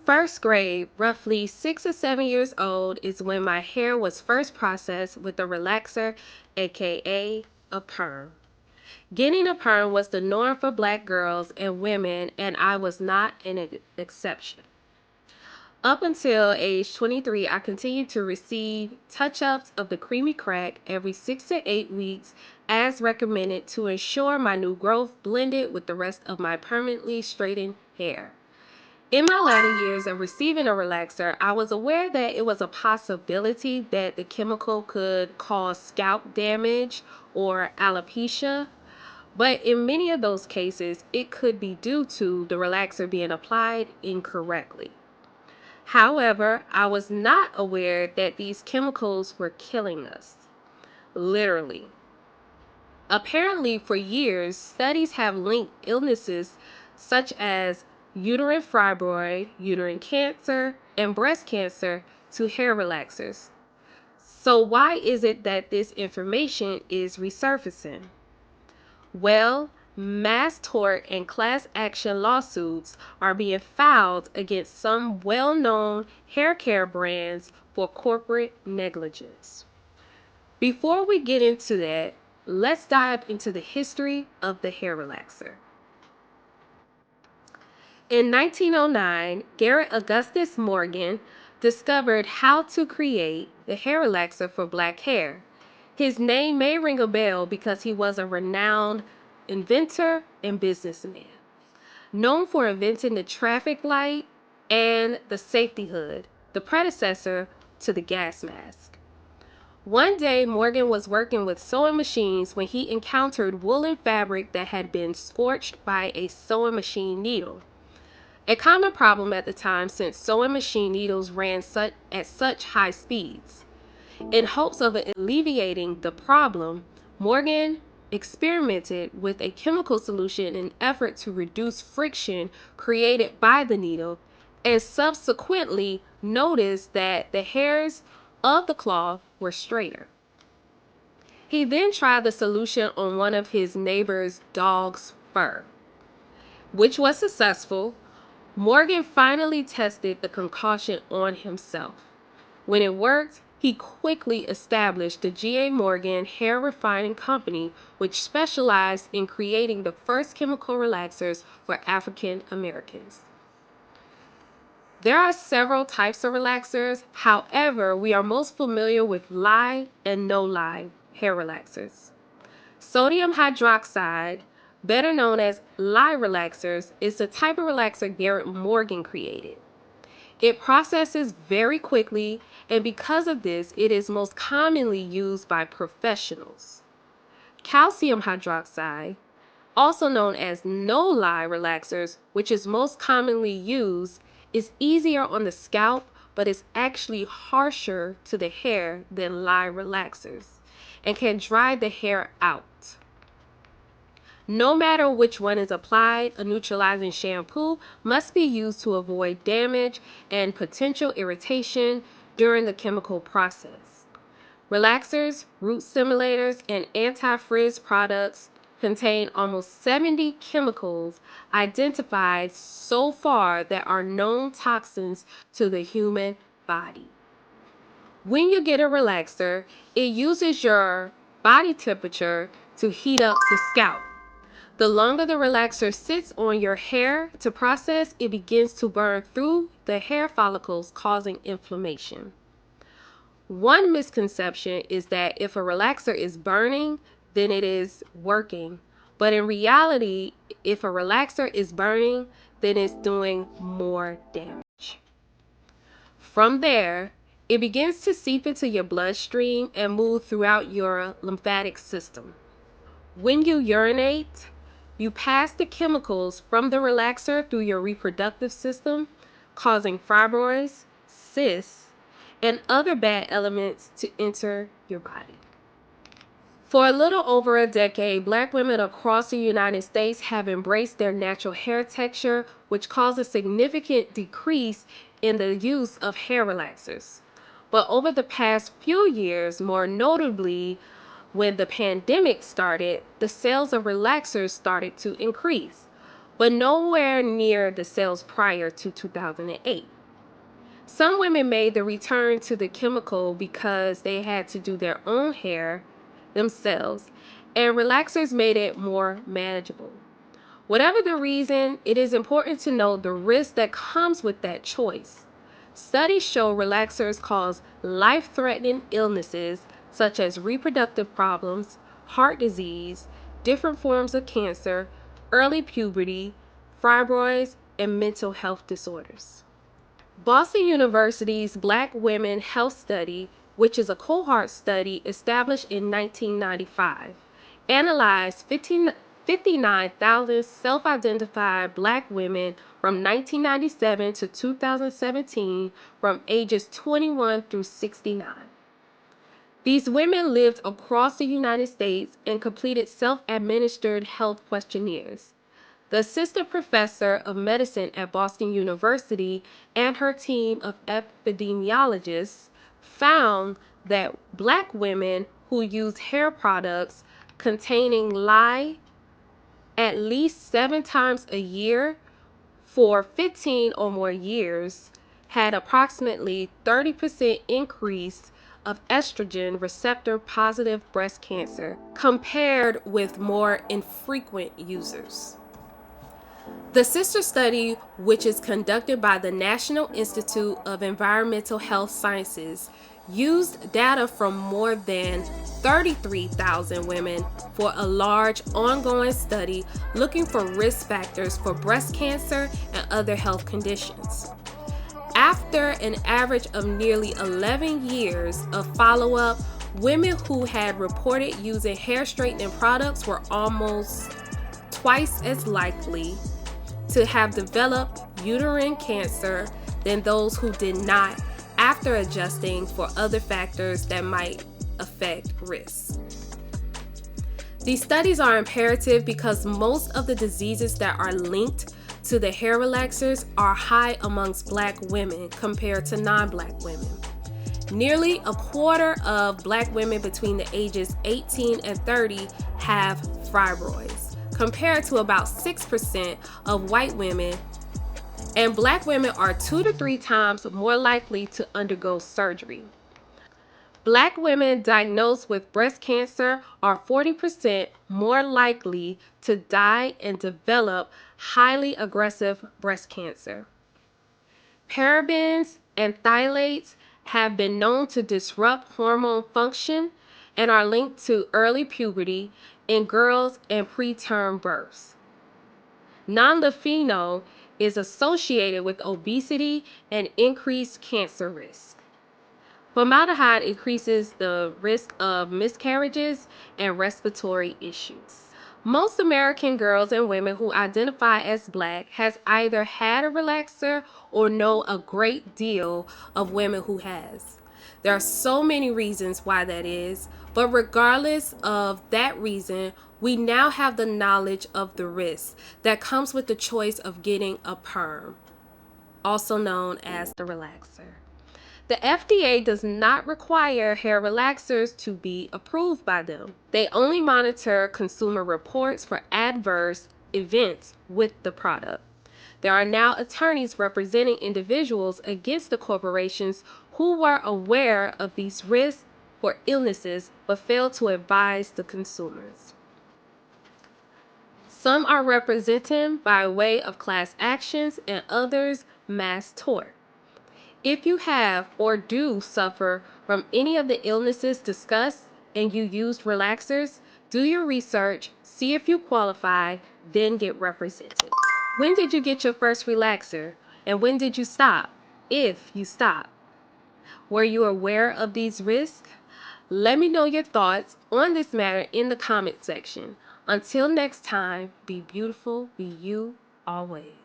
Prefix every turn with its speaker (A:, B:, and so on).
A: First grade, roughly 6 or 7 years old, is when my hair was first processed with a relaxer, aka a perm. Getting a perm was the norm for black girls and women, and I was not an exception. Up until age 23, I continued to receive touch-ups of the creamy crack every 6 to 8 weeks as recommended to ensure my new growth blended with the rest of my permanently straightened hair. In my latter years of receiving a relaxer, I was aware that it was a possibility that the chemical could cause scalp damage or alopecia, but in many of those cases, it could be due to the relaxer being applied incorrectly. However, I was not aware that these chemicals were killing us. Literally. Apparently, for years, studies have linked illnesses such as uterine fibroid, uterine cancer, and breast cancer to hair relaxers. So why is it that this information is resurfacing? Well, mass tort and class action lawsuits are being filed against some well-known hair care brands for corporate negligence. Before we get into that, let's dive into the history of the hair relaxer. In 1909, Garrett Augustus Morgan discovered how to create the hair relaxer for black hair. His name may ring a bell because he was a renowned inventor and businessman, known for inventing the traffic light and the safety hood, the predecessor to the gas mask. One day, Morgan was working with sewing machines when he encountered woolen fabric that had been scorched by a sewing machine needle. A common problem at the time since sewing machine needles ran at such high speeds. In hopes of alleviating the problem, Morgan experimented with a chemical solution in an effort to reduce friction created by the needle, and subsequently noticed that the hairs of the cloth were straighter. He then tried the solution on one of his neighbor's dog's fur, which was successful. Morgan finally tested the concoction on himself. When it worked, he quickly established the G.A. Morgan Hair Refining Company, which specialized in creating the first chemical relaxers for African Americans. There are several types of relaxers. However, we are most familiar with lye and no-lye hair relaxers. Sodium hydroxide, better known as lye relaxers, is the type of relaxer Garrett Morgan created. It processes very quickly, and because of this, it is most commonly used by professionals. Calcium hydroxide, also known as no-lye relaxers, which is most commonly used, is easier on the scalp, but is actually harsher to the hair than lye relaxers and can dry the hair out. No matter which one is applied, a neutralizing shampoo must be used to avoid damage and potential irritation during the chemical process. Relaxers, root stimulators, and anti-frizz products contain almost 70 chemicals identified so far that are known toxins to the human body. When you get a relaxer, it uses your body temperature to heat up the scalp. The longer the relaxer sits on your hair to process, it begins to burn through the hair follicles, causing inflammation. One misconception is that if a relaxer is burning, then it is working. But in reality, if a relaxer is burning, then it's doing more damage. From there, it begins to seep into your bloodstream and move throughout your lymphatic system. When you urinate, you pass the chemicals from the relaxer through your reproductive system, causing fibroids, cysts, and other bad elements to enter your body. For a little over a decade, black women across the United States have embraced their natural hair texture, which caused a significant decrease in the use of hair relaxers. But over the past few years, more notably when the pandemic started, the sales of relaxers started to increase. but nowhere near the sales prior to 2008. Some women made the return to the chemical because they had to do their own hair themselves, and relaxers made it more manageable. Whatever the reason, it is important to know the risk that comes with that choice. Studies show relaxers cause life-threatening illnesses such as reproductive problems, heart disease, different forms of cancer, early puberty, fibroids, and mental health disorders. Boston University's Black Women Health Study, which is a cohort study established in 1995, analyzed 59,000 self-identified Black women from 1997 to 2017 from ages 21 through 69. These women lived across the United States and completed self-administered health questionnaires. The assistant professor of medicine at Boston University and her team of epidemiologists found that Black women who used hair products containing lye at least 7 times a year for 15 or more years had approximately 30% increase of estrogen receptor positive breast cancer compared with more infrequent users. The sister study, which is conducted by the National Institute of Environmental Health Sciences, used data from more than 33,000 women for a large ongoing study looking for risk factors for breast cancer and other health conditions. After an average of nearly 11 years of follow-up, women who had reported using hair straightening products were almost twice as likely to have developed uterine cancer than those who did not, after adjusting for other factors that might affect risk. These studies are imperative because most of the diseases that are linked to the hair relaxers are high amongst Black women compared to non-Black women. Nearly a quarter of Black women between the ages 18 and 30 have fibroids, compared to about 6% of white women, and Black women are 2 to 3 times more likely to undergo surgery. Black women diagnosed with breast cancer are 40% more likely to die and develop highly aggressive breast cancer. Parabens and phthalates have been known to disrupt hormone function and are linked to early puberty in girls and preterm births. Non-lutein is associated with obesity and increased cancer risk. Formaldehyde increases the risk of miscarriages and respiratory issues. Most American girls and women who identify as Black has either had a relaxer or know a great deal of women who has. There are so many reasons why that is, but regardless of that reason, we now have the knowledge of the risk that comes with the choice of getting a perm, also known as the relaxer. The FDA does not require hair relaxers to be approved by them. They only monitor consumer reports for adverse events with the product. There are now attorneys representing individuals against the corporations who were aware of these risks for illnesses but failed to advise the consumers. Some are represented by way of class actions and others mass tort. If you have or do suffer from any of the illnesses discussed and you used relaxers, do your research, see if you qualify, then get represented. When did you get your first relaxer? And when did you stop? If you stop. Were you aware of these risks? Let me know your thoughts on this matter in the comment section. Until next time, be beautiful, be you always.